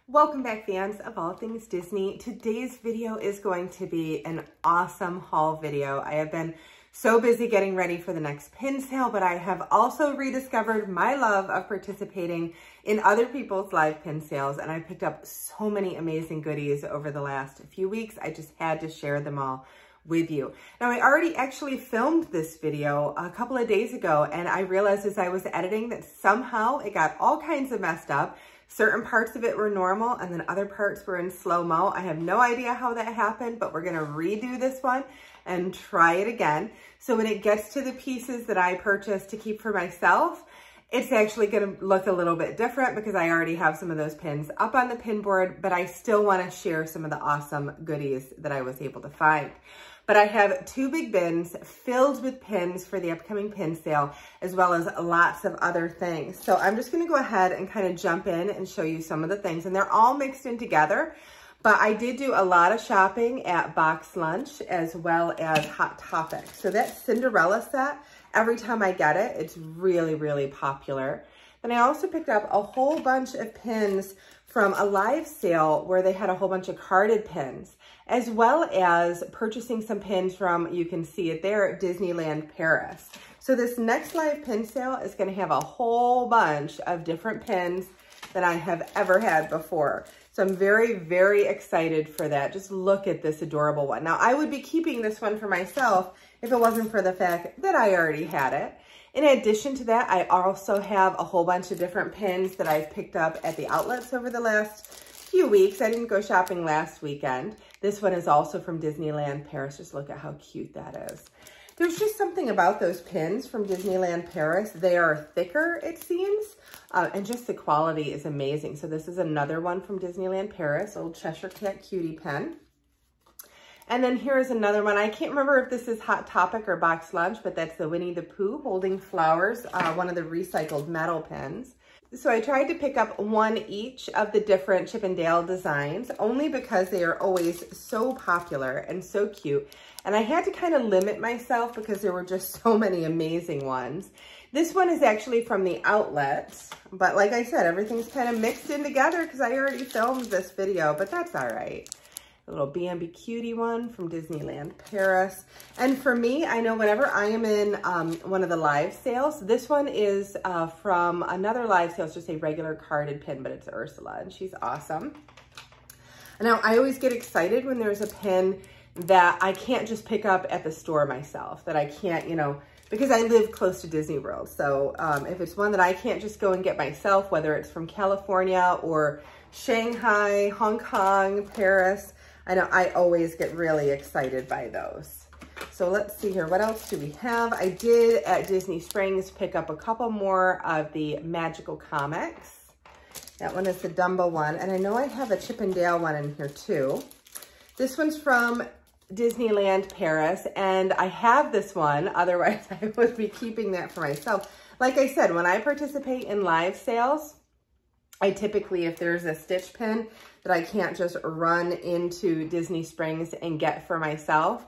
Welcome back, fans of all things Disney. Today's video is going to be an awesome haul video. I have been so busy getting ready for the next pin sale, but I have also rediscovered my love of participating in other people's live pin sales, and I picked up so many amazing goodies over the last few weeks. I just had to share them all with you. Now, I already actually filmed this video a couple of days ago, and I realized as I was editing that somehow it got all kinds of messed up. Certain parts of it were normal and then other parts were in slow-mo. I have no idea how that happened, but we're gonna redo this one and try it again. So when it gets to the pieces that I purchased to keep for myself, it's actually gonna look a little bit different because I already have some of those pins up on the pin board, but I still wanna share some of the awesome goodies that I was able to find. But I have two big bins filled with pins for the upcoming pin sale, as well as lots of other things. So I'm just gonna go ahead and kind of jump in and show you some of the things, and they're all mixed in together. But I did do a lot of shopping at Box Lunch as well as Hot Topic. So that Cinderella set, every time I get it, it's really, really popular. Then I also picked up a whole bunch of pins from a live sale where they had a whole bunch of carded pins, as well as purchasing some pins from, you can see it there, Disneyland Paris. So this next live pin sale is gonna have a whole bunch of different pins than I have ever had before. So I'm very, very excited for that. Just look at this adorable one. Now, I would be keeping this one for myself if it wasn't for the fact that I already had it. In addition to that, I also have a whole bunch of different pins that I've picked up at the outlets over the last few weeks. I didn't go shopping last weekend. This one is also from Disneyland Paris. Just look at how cute that is. There's just something about those pins from Disneyland Paris. They are thicker, it seems, and just the quality is amazing. So this is another one from Disneyland Paris, old Cheshire Cat Cutie pen. And then here's another one. I can't remember if this is Hot Topic or Box Lunch, but that's the Winnie the Pooh holding flowers, one of the recycled metal pens. So I tried to pick up one each of the different Chippendale designs, only because they are always so popular and so cute. And I had to kind of limit myself because there were just so many amazing ones. This one is actually from the outlets, but like I said, everything's kind of mixed in together because I already filmed this video, but that's all right. A little B&B Cutie one from Disneyland Paris. And for me, I know whenever I am in one of the live sales, this one is from another live sale. It's just a regular carded pin, but it's Ursula, and she's awesome. Now, I always get excited when there's a pin that I can't just pick up at the store myself, that I can't, you know, because I live close to Disney World. So if it's one that I can't just go and get myself, whether it's from California or Shanghai, Hong Kong, Paris, I know I always get really excited by those. So let's see here. What else do we have? I did at Disney Springs pick up a couple more of the Magical Comics. That one is the Dumbo one. And I know I have a Chippendale one in here too. This one's from Disneyland Paris. And I have this one. Otherwise, I would be keeping that for myself. Like I said, when I participate in live sales, I typically, if there's a stitch pin that I can't just run into Disney Springs and get for myself,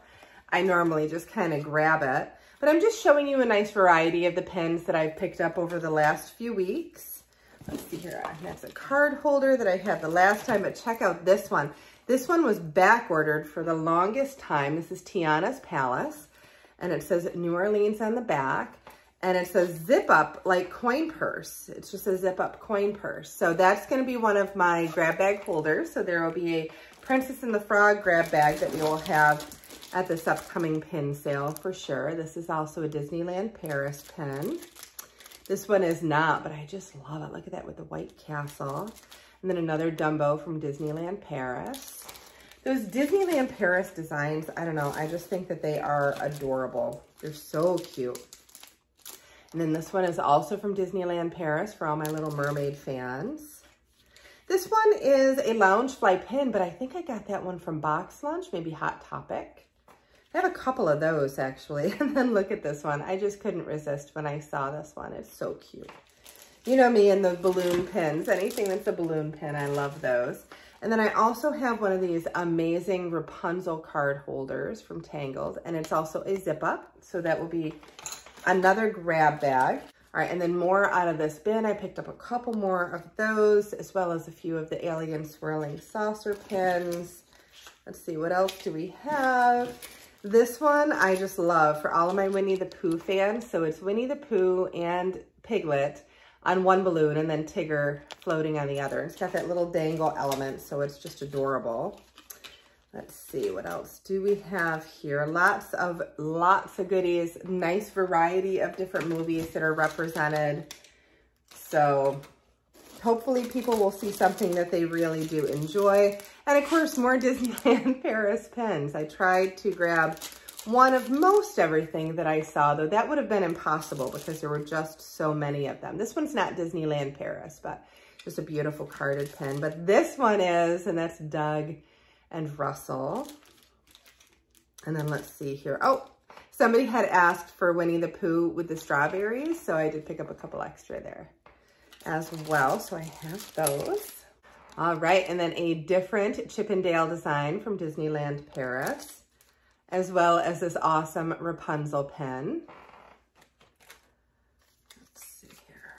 I normally just kind of grab it. But I'm just showing you a nice variety of the pins that I've picked up over the last few weeks. Let's see here. That's a card holder that I had the last time, but check out this one. This one was back ordered for the longest time. This is Tiana's Palace, and it says New Orleans on the back. And it says zip up like coin purse. It's just a zip up coin purse. So that's gonna be one of my grab bag holders. So there will be a Princess and the Frog grab bag that we will have at this upcoming pin sale for sure. This is also a Disneyland Paris pen. This one is not, but I just love it. Look at that with the white castle. And then another Dumbo from Disneyland Paris. Those Disneyland Paris designs, I don't know, I just think that they are adorable. They're so cute. And then this one is also from Disneyland Paris for all my Little Mermaid fans. This one is a Loungefly pin, but I think I got that one from Box Lunch, maybe Hot Topic. I have a couple of those actually. And then look at this one. I just couldn't resist when I saw this one. It's so cute. You know me and the balloon pins. Anything that's a balloon pin, I love those. And then I also have one of these amazing Rapunzel card holders from Tangled, and it's also a zip up. So that will be another grab bag. All right, and then more out of this bin. I picked up a couple more of those, as well as a few of the Alien Swirling Saucer pins. Let's see, what else do we have? This one I just love for all of my Winnie the Pooh fans. So it's Winnie the Pooh and Piglet on one balloon and then Tigger floating on the other. It's got that little dangle element, so it's just adorable. Let's see, what else do we have here? Lots of goodies, nice variety of different movies that are represented. So hopefully people will see something that they really do enjoy. And of course, more Disneyland Paris pens. I tried to grab one of most everything that I saw, though that would have been impossible because there were just so many of them. This one's not Disneyland Paris, but just a beautiful carded pen. But this one is, and that's Doug and Russell. And then let's see here. Oh, somebody had asked for Winnie the Pooh with the strawberries, so I did pick up a couple extra there as well. So I have those. All right, and then a different Chippendale design from Disneyland Paris, as well as this awesome Rapunzel pen. Let's see here.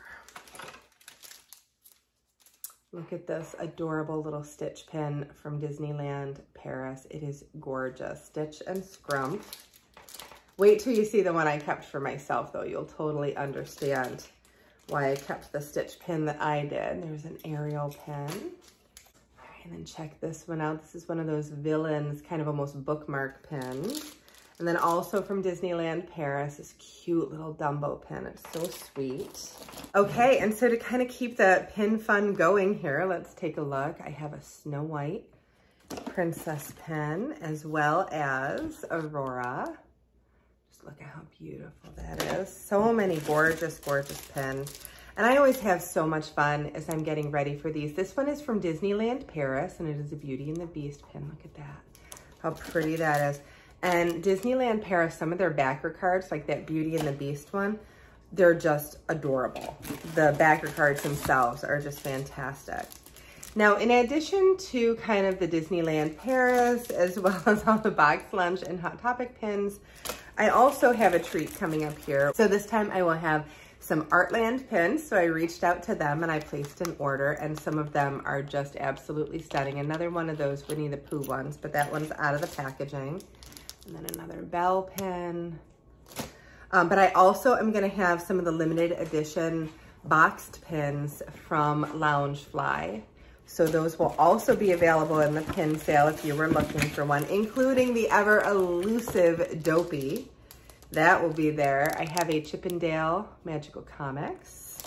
Look at this adorable little stitch pen from Disneyland Paris. It is gorgeous. Stitch and Scrump. Wait till you see the one I kept for myself, though. You'll totally understand why I kept the stitch pin that I did. There's an Ariel pen. All right, and then check this one out. This is one of those villains, kind of almost bookmark pens. And then also from Disneyland Paris, this cute little Dumbo pen. It's so sweet. Okay, and so to kind of keep the pin fun going here, let's take a look. I have a Snow White princess pen, as well as Aurora. Look at how beautiful that is. So many gorgeous, gorgeous pens. And I always have so much fun as I'm getting ready for these. This one is from Disneyland Paris, and it is a Beauty and the Beast pen. Look at that. How pretty that is. And Disneyland Paris, some of their backer cards, like that Beauty and the Beast one, they're just adorable. The backer cards themselves are just fantastic. Now, in addition to kind of the Disneyland Paris, as well as all the Box Lunch and Hot Topic pins, I also have a treat coming up here. So this time I will have some Artland pins. So I reached out to them and I placed an order, and some of them are just absolutely stunning. Another one of those Winnie the Pooh ones, but that one's out of the packaging. And then another Belle pen. But I also am gonna have some of the limited edition boxed pins from Loungefly. So those will also be available in the pin sale if you were looking for one, including the ever elusive Dopey. That will be there. I have a Chippendale Magical Comics.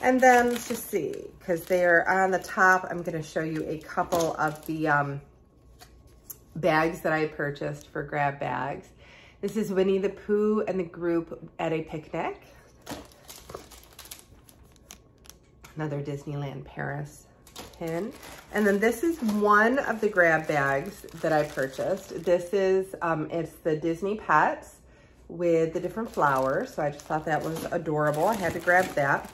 And then let's just see, because they're on the top, I'm going to show you a couple of the bags that I purchased for grab bags. This is Winnie the Pooh and the group at a picnic. Another Disneyland Paris pin. And then this is one of the grab bags that I purchased. This is, it's the Disney Pets with the different flowers. So I just thought that was adorable. I had to grab that.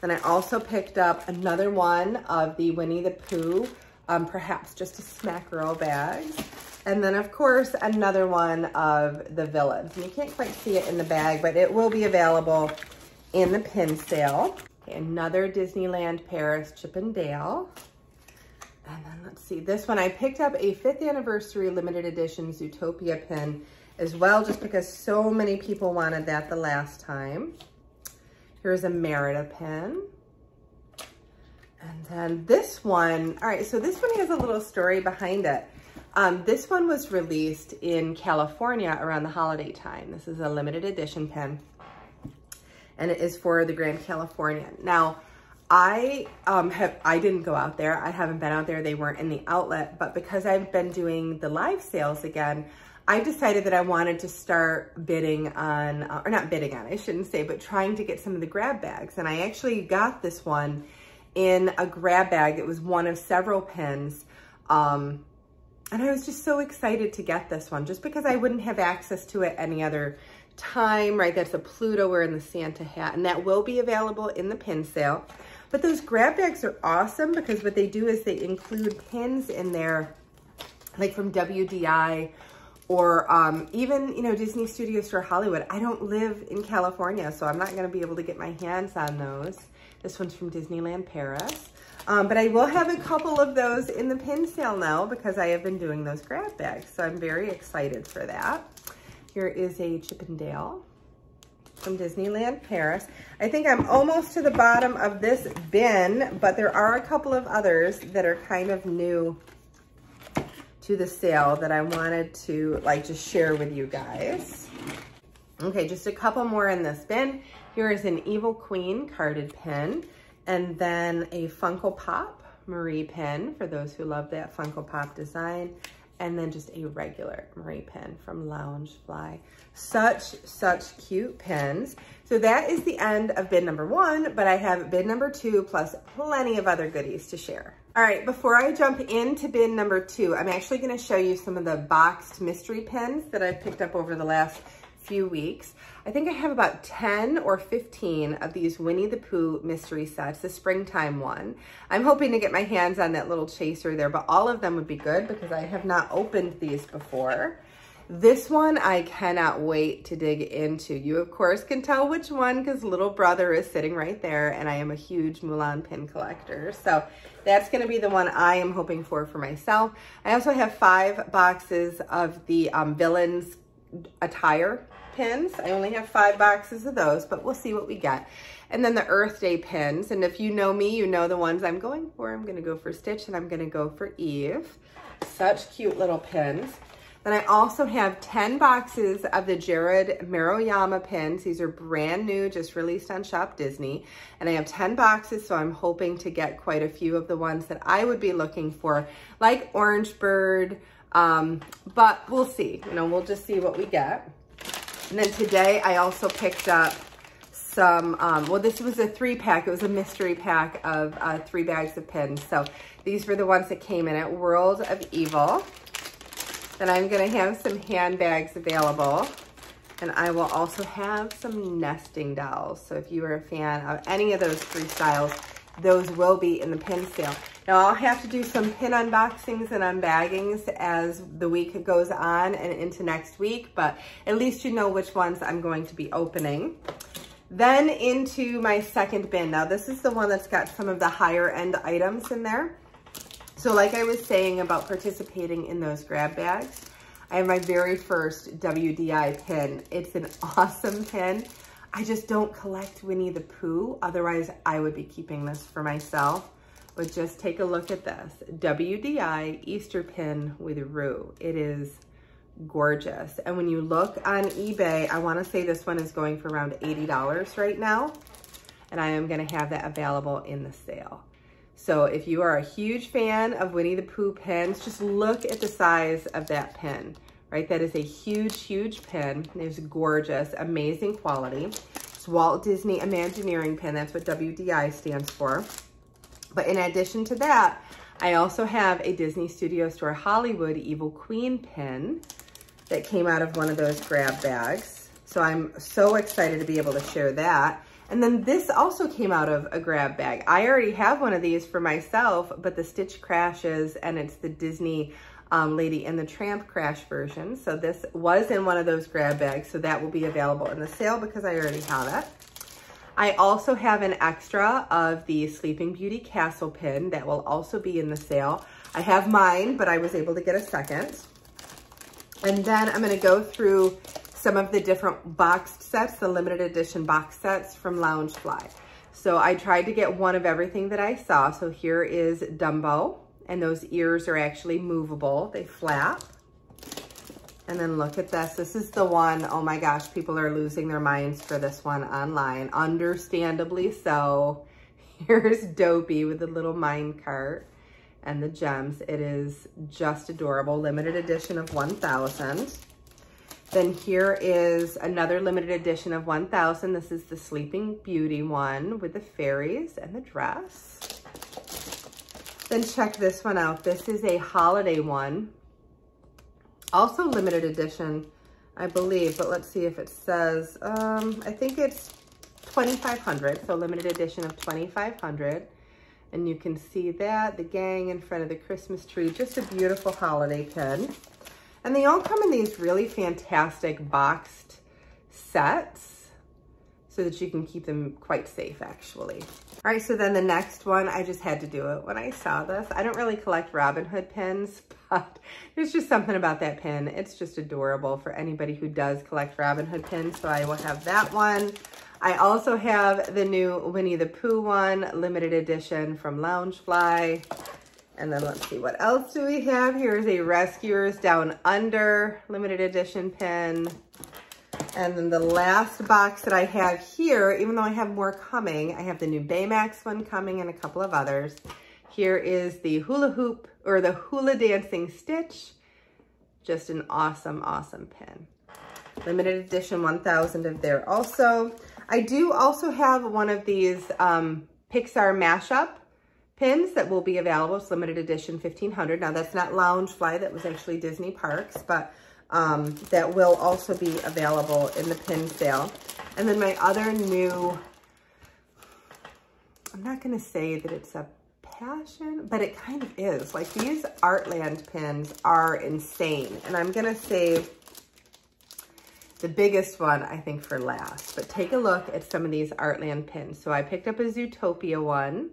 And I also picked up another one of the Winnie the Pooh, perhaps just a Smack Girl bags. And then of course, another one of the villains. And you can't quite see it in the bag, but it will be available in the pin sale. Okay, another Disneyland Paris Chippendale. And then let's see, this one I picked up a 5th anniversary limited edition Zootopia pin as well, just because so many people wanted that the last time. Here's a Merida pen. And then this one, all right, so this one has a little story behind it. This one was released in California around the holiday time. This is a limited edition pen, and it is for the Grand Californian. Now, I didn't go out there. I haven't been out there. They weren't in the outlet, but because I've been doing the live sales again, I decided that I wanted to start bidding on, or not bidding on, I shouldn't say, but trying to get some of the grab bags. And I actually got this one in a grab bag. It was one of several pins. And I was just so excited to get this one just because I wouldn't have access to it any other time, right? That's a Pluto wearing the Santa hat, and that will be available in the pin sale. But those grab bags are awesome because what they do is they include pins in there, like from WDI or even, you know, Disney Studio Store Hollywood. I don't live in California, so I'm not going to be able to get my hands on those. This one's from Disneyland Paris. But I will have a couple of those in the pin sale now because I have been doing those grab bags. So I'm very excited for that. Here is a Chippendale from Disneyland Paris. I think I'm almost to the bottom of this bin, but there are a couple of others that are kind of new to the sale that I wanted to like just share with you guys. Okay, just a couple more in this bin. Here is an Evil Queen carded pen, and then a Funko Pop Merida Pen for those who love that Funko Pop design, and then just a regular Merida Pen from Loungefly. Such cute pens. So that is the end of bin number 1, but I have bin number 2 plus plenty of other goodies to share. All right, before I jump into bin number 2, I'm actually gonna show you some of the boxed mystery pens that I've picked up over the last few weeks. I think I have about 10 or 15 of these Winnie the Pooh mystery sets, the springtime one. I'm hoping to get my hands on that little chaser there, but all of them would be good because I have not opened these before. This one I cannot wait to dig into. You of course can tell which one because little brother is sitting right there, and I am a huge Mulan pin collector. So that's gonna be the one I am hoping for myself. I also have 5 boxes of the Villains Attire pins. I only have 5 boxes of those, but we'll see what we get. And then the Earth Day pins. And if you know me, you know the ones I'm going for. I'm gonna go for Stitch and I'm gonna go for Eve. Such cute little pins. Then I also have 10 boxes of the Jared Maroyama pins. These are brand new, just released on Shop Disney. And I have 10 boxes, so I'm hoping to get quite a few of the ones that I would be looking for, like Orange Bird, but we'll see. You know, we'll just see what we get. And then today I also picked up some, well, this was a 3-pack. It was a mystery pack of 3 bags of pins. So these were the ones that came in at World of Evil. Then I'm gonna have some handbags available. And I will also have some nesting dolls. So if you are a fan of any of those 3 styles, those will be in the pin sale. Now I'll have to do some pin unboxings and unbaggings as the week goes on and into next week, but at least you know which ones I'm going to be opening. Then into my second bin. Now this is the one that's got some of the higher end items in there. So like I was saying about participating in those grab bags, I have my very first Wdi pin. It's an awesome pin. I just don't collect Winnie the Pooh. Otherwise, I would be keeping this for myself. But just take a look at this. Wdi Easter Pin with Roo. It is gorgeous. And when you look on eBay, I want to say this one is going for around $80 right now. And I am going to have that available in the sale. So if you are a huge fan of Winnie the Pooh pins, just look at the size of that pin, right? That is a huge pin. It's gorgeous, amazing quality. It's Walt Disney Imagineering pin. That's what WDI stands for. But in addition to that, I also have a Disney Studio Store Hollywood Evil Queen pin that came out of one of those grab bags. So I'm so excited to be able to share that. And then this also came out of a grab bag. I already have one of these for myself, but the Stitch crashes, and it's the Disney Lady and the Tramp crash version. So this was in one of those grab bags, so that will be available in the sale because I already have it. I also have an extra of the Sleeping Beauty Castle pin that will also be in the sale. I have mine, but I was able to get a second. And then I'm gonna go through some of the different boxed sets, the limited edition box sets from Loungefly. So I tried to get one of everything that I saw. So here is Dumbo, and those ears are actually movable. They flap. And then look at this. This is the one, oh my gosh, people are losing their minds for this one online. Understandably so. Here's Dopey with the little mine cart and the gems. It is just adorable. Limited edition of 1,000. Then here is another limited edition of 1,000. This is the Sleeping Beauty one with the fairies and the dress. Then check this one out. This is a holiday one. Also limited edition, I believe, but let's see if it says, I think it's 2,500, so limited edition of 2,500. And you can see that, the gang in front of the Christmas tree, just a beautiful holiday pin. And they all come in these really fantastic boxed sets so that you can keep them quite safe, actually. All right, so then the next one, I just had to do it when I saw this. I don't really collect Robin Hood pins, but there's just something about that pin. It's just adorable for anybody who does collect Robin Hood pins, so I will have that one. I also have the new Winnie the Pooh one, limited edition from Loungefly. And then let's see, what else do we have? Here's a Rescuers Down Under limited edition pin. And then the last box that I have here, even though I have more coming, I have the new Baymax one coming and a couple of others. Here is the hula hoop or the hula dancing stitch. Just an awesome, awesome pin. Limited edition 1000 of there also. I do also have one of these Pixar Mashup pins that will be available. It's limited edition 1500. Now that's not Loungefly, that was actually Disney Parks, but that will also be available in the pin sale. And then my other new, I'm not gonna say that it's a passion, but it kind of is. Like these Artland pins are insane. And I'm gonna save the biggest one, I think, for last. But take a look at some of these Artland pins. So I picked up a Zootopia one.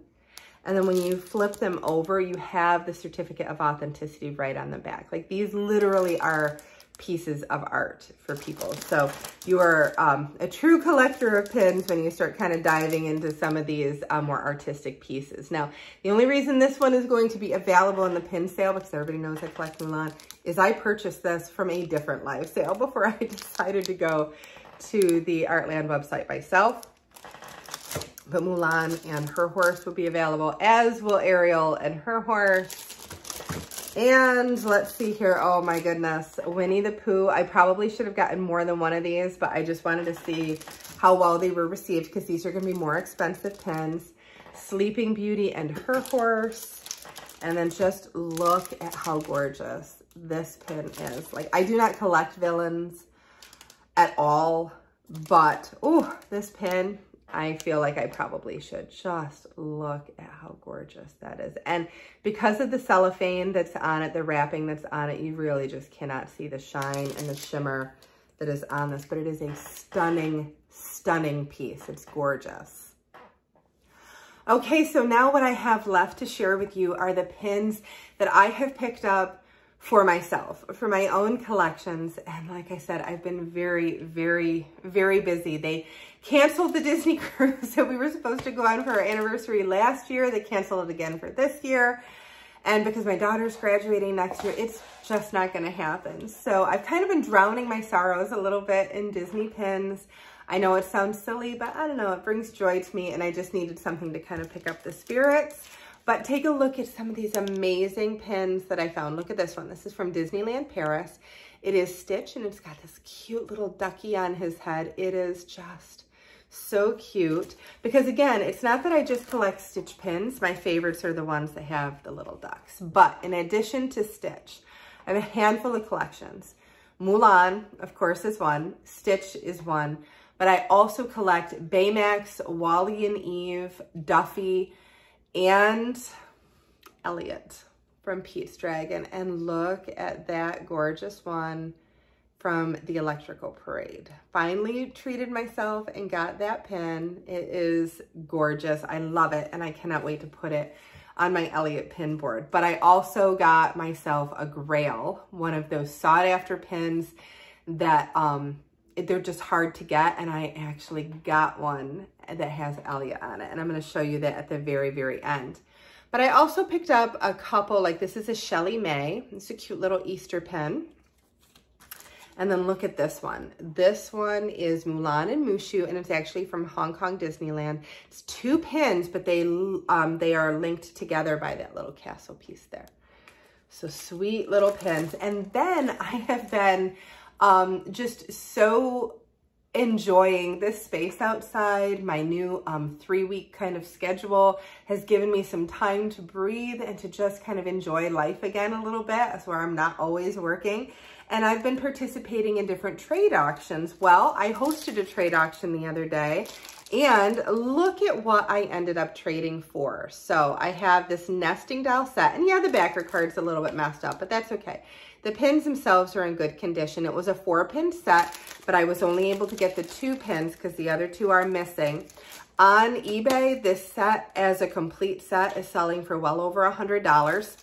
And then when you flip them over, you have the certificate of authenticity right on the back. Like these literally are pieces of art for people. So you are a true collector of pins when you start kind of diving into some of these more artistic pieces. Now, the only reason this one is going to be available in the pin sale, because everybody knows I collect Mulan, is I purchased this from a different live sale before I decided to go to the Artland website myself. But Mulan and her horse will be available, as will Ariel and her horse. And let's see here. Oh my goodness. Winnie the Pooh. I probably should have gotten more than one of these, but I just wanted to see how well they were received because these are going to be more expensive pins. Sleeping Beauty and her horse. And then just look at how gorgeous this pin is. Like, I do not collect villains at all, but oh, this pin, I feel like I probably should. Just look at how gorgeous that is. And because of the cellophane that's on it, the wrapping that's on it, you really just cannot see the shine and the shimmer that is on this. But it is a stunning, stunning piece. It's gorgeous. Okay, so now what I have left to share with you are the pins that I have picked up for myself, for my own collections. And like I said, I've been very, very, very busy. They canceled the Disney cruise that we were supposed to go on for our anniversary last year. They canceled it again for this year. And because my daughter's graduating next year, it's just not gonna happen. So I've kind of been drowning my sorrows a little bit in Disney pins. I know it sounds silly, but I don't know, it brings joy to me, and I just needed something to kind of pick up the spirits. But take a look at some of these amazing pins that I found. Look at this one. This is from Disneyland Paris. It is Stitch, and it's got this cute little ducky on his head. It is just so cute. Because again, it's not that I just collect Stitch pins. My favorites are the ones that have the little ducks. But in addition to Stitch, I have a handful of collections. Mulan, of course, is one. Stitch is one. But I also collect Baymax, Wally and Eve, Duffy, and Elliot from Pete's Dragon. And look at that gorgeous one from the Electrical Parade. Finally treated myself and got that pin. It is gorgeous. I love it, and I cannot wait to put it on my Elliot pin board. But I also got myself a Grail, one of those sought after pins that they're just hard to get, and I actually got one that has Elliot on it, and I'm going to show you that at the very, very end. But I also picked up a couple, like this is a Shelly May. It's a cute little Easter pin. And then look at this one. This one is Mulan and Mushu, and it's actually from Hong Kong Disneyland. It's two pins, but they are linked together by that little castle piece there. So sweet little pins. And then I have been just so enjoying this space outside. My new 3-week kind of schedule has given me some time to breathe and to just kind of enjoy life again a little bit. That's where I'm not always working. And I've been participating in different trade auctions. Well, I hosted a trade auction the other day, And look at what I ended up trading for. So I have this nesting doll set, and yeah, the backer card's a little bit messed up, but that's okay. The pins themselves are in good condition. It was a 4-pin set, but I was only able to get the 2 pins because the other 2 are missing. On eBay, this set as a complete set is selling for well over $100.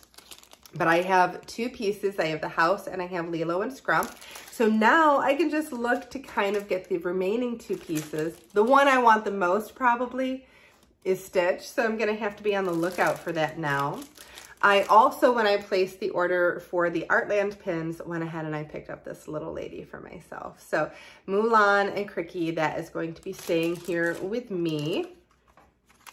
But I have 2 pieces. I have the house and I have Lilo and Scrump. So now I can just look to kind of get the remaining 2 pieces. The one I want the most probably is Stitch. So I'm going to have to be on the lookout for that now. I also, when I placed the order for the Artland pins, went ahead and I picked up this little lady for myself. So Mulan and Cricky, that is going to be staying here with me.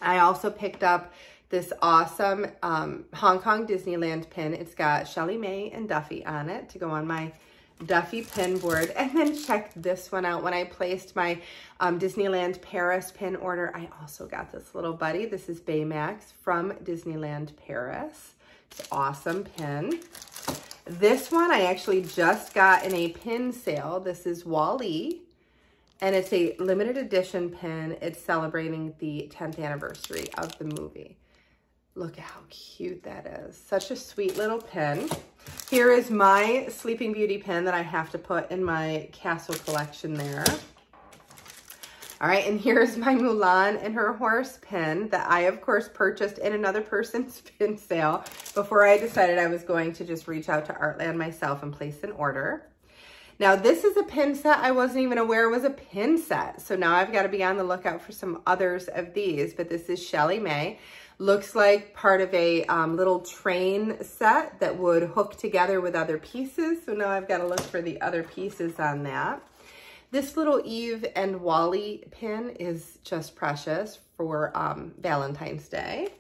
I also picked up this awesome Hong Kong Disneyland pin. It's got Shelly May and Duffy on it to go on my Duffy pin board. And then check this one out. When I placed my Disneyland Paris pin order, I also got this little buddy. This is Baymax from Disneyland Paris. It's an awesome pin. This one I actually just got in a pin sale. This is Wdi, and it's a limited edition pin. It's celebrating the 10th anniversary of the movie. Look at how cute that is. Such a sweet little pin. Here is my Sleeping Beauty pin that I have to put in my castle collection there. All right, and here's my Mulan and her horse pin that I, of course, purchased in another person's pin sale before I decided I was going to just reach out to Artland myself and place an order. Now, this is a pin set I wasn't even aware was a pin set. So now I've got to be on the lookout for some others of these, but this is Shelly May. Looks like part of a little train set that would hook together with other pieces. So now I've got to look for the other pieces on that. This little Eve and Wally pin is just precious for Valentine's Day.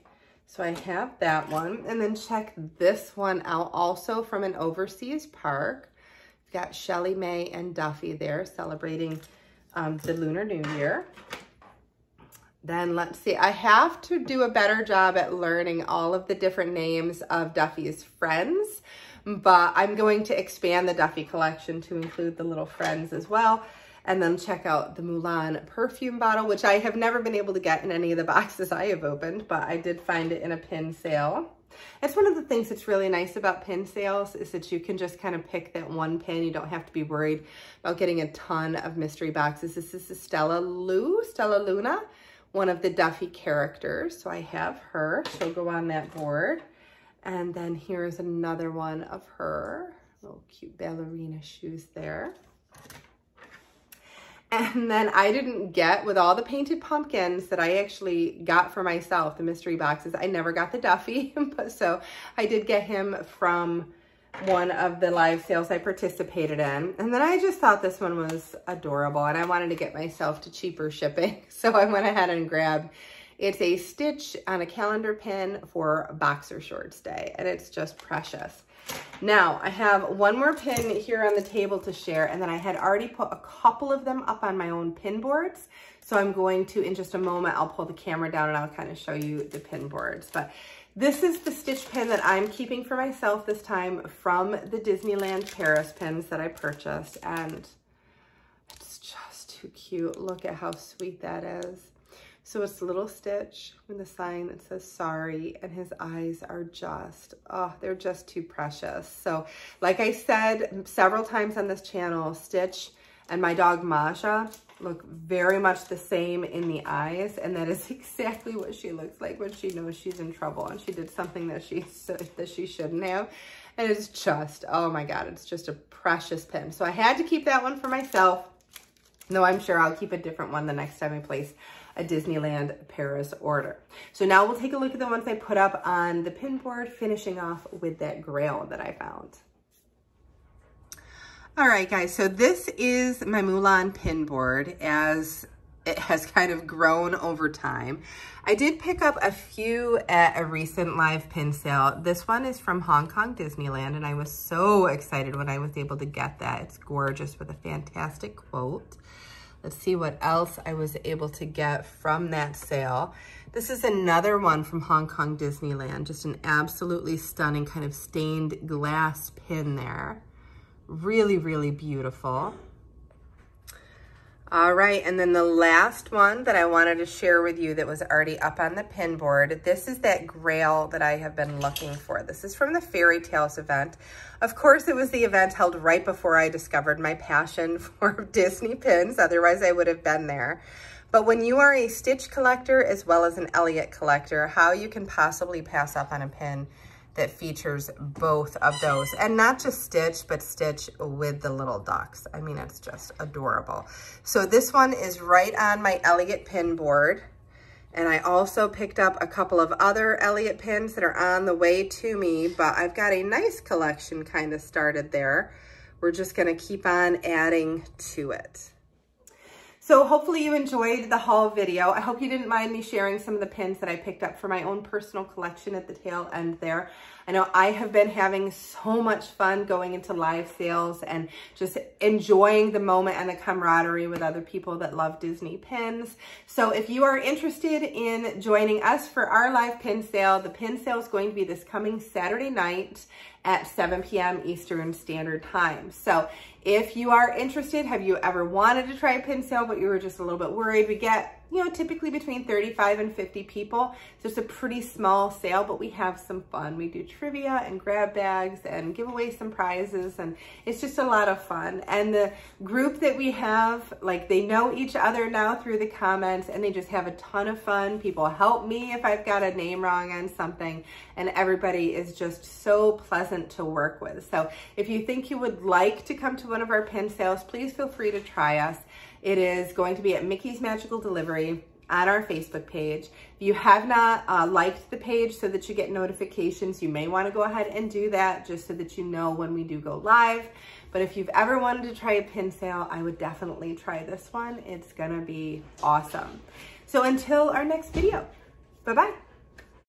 So I have that one. And then check this one out, also from an overseas park. We've got Shelly May and Duffy there celebrating the Lunar New Year. Then let's see, I have to do a better job at learning all of the different names of Duffy's friends, but I'm going to expand the Duffy collection to include the little friends as well. And then check out the Mulan perfume bottle, which I have never been able to get in any of the boxes I have opened, but I did find it in a pin sale. It's one of the things that's really nice about pin sales is that you can just kind of pick that one pin. You don't have to be worried about getting a ton of mystery boxes. This is the Stella Luna, one of the Duffy characters. So I have her. She'll go on that board. And then here's another one of her. Little cute ballerina shoes there. And then I didn't get, with all the painted pumpkins that I actually got for myself, the mystery boxes, I never got the Duffy. But so I did get him from one of the live sales I participated in. And then I just thought this one was adorable and I wanted to get myself to cheaper shipping. So I went ahead and grabbed, it's a Stitch on a calendar pin for Boxer Shorts Day. And it's just precious. Now, I have one more pin here on the table to share, and then I had already put a couple of them up on my own pin boards. So I'm going to, in just a moment, I'll pull the camera down and I'll kind of show you the pin boards. But this is the Stitch pin that I'm keeping for myself this time from the Disneyland Paris pins that I purchased. And it's just too cute. Look at how sweet that is. So it's little Stitch with a sign that says sorry, and his eyes are just, oh, they're just too precious. So like I said several times on this channel, Stitch and my dog Masha look very much the same in the eyes, and that is exactly what she looks like when she knows she's in trouble and she did something that she shouldn't have. And it's just, oh my God, it's just a precious pin. So I had to keep that one for myself, though I'm sure I'll keep a different one the next time I place a Disneyland Paris order. So now we'll take a look at the ones I put up on the pin board, finishing off with that grail that I found. All right, guys, so this is my Mulan pin board as it has kind of grown over time. I did pick up a few at a recent live pin sale. This one is from Hong Kong Disneyland, and I was so excited when I was able to get that. It's gorgeous with a fantastic quote. Let's see what else I was able to get from that sale. This is another one from Hong Kong Disneyland, just an absolutely stunning kind of stained glass pin there. Really, really beautiful. All right, and then the last one that I wanted to share with you that was already up on the pin board, this is that grail that I have been looking for. This is from the Fairy Tales event. Of course, it was the event held right before I discovered my passion for Disney pins, otherwise I would have been there. But when you are a Stitch collector as well as an Elliott collector, how you can possibly pass up on a pin that features both of those, and not just Stitch, but Stitch with the little ducks. I mean, it's just adorable. So this one is right on my Elliott pin board. And I also picked up a couple of other Elliott pins that are on the way to me, but I've got a nice collection kind of started there. We're just gonna keep on adding to it. So hopefully you enjoyed the haul video. I hope you didn't mind me sharing some of the pins that I picked up for my own personal collection at the tail end there. I know I have been having so much fun going into live sales and just enjoying the moment and the camaraderie with other people that love Disney pins. So if you are interested in joining us for our live pin sale, the pin sale is going to be this coming Saturday night at 7 p.m. Eastern Standard Time. So if you are interested, have you ever wanted to try a pin sale, but you were just a little bit worried? We get, you know, typically between 35 and 50 people. So it's a pretty small sale, but we have some fun. We do trivia and grab bags and give away some prizes, and it's just a lot of fun. And the group that we have, like, they know each other now through the comments, and they just have a ton of fun. People help me if I've got a name wrong on something, and everybody is just so pleasant to work with. So if you think you would like to come to one of our pin sales, please feel free to try us. It is going to be at Mickey's Magical Delivery on our Facebook page. If you have not liked the page so that you get notifications, you may want to go ahead and do that just so that you know when we do go live. But if you've ever wanted to try a pin sale, I would definitely try this one. It's gonna be awesome. So until our next video, bye-bye.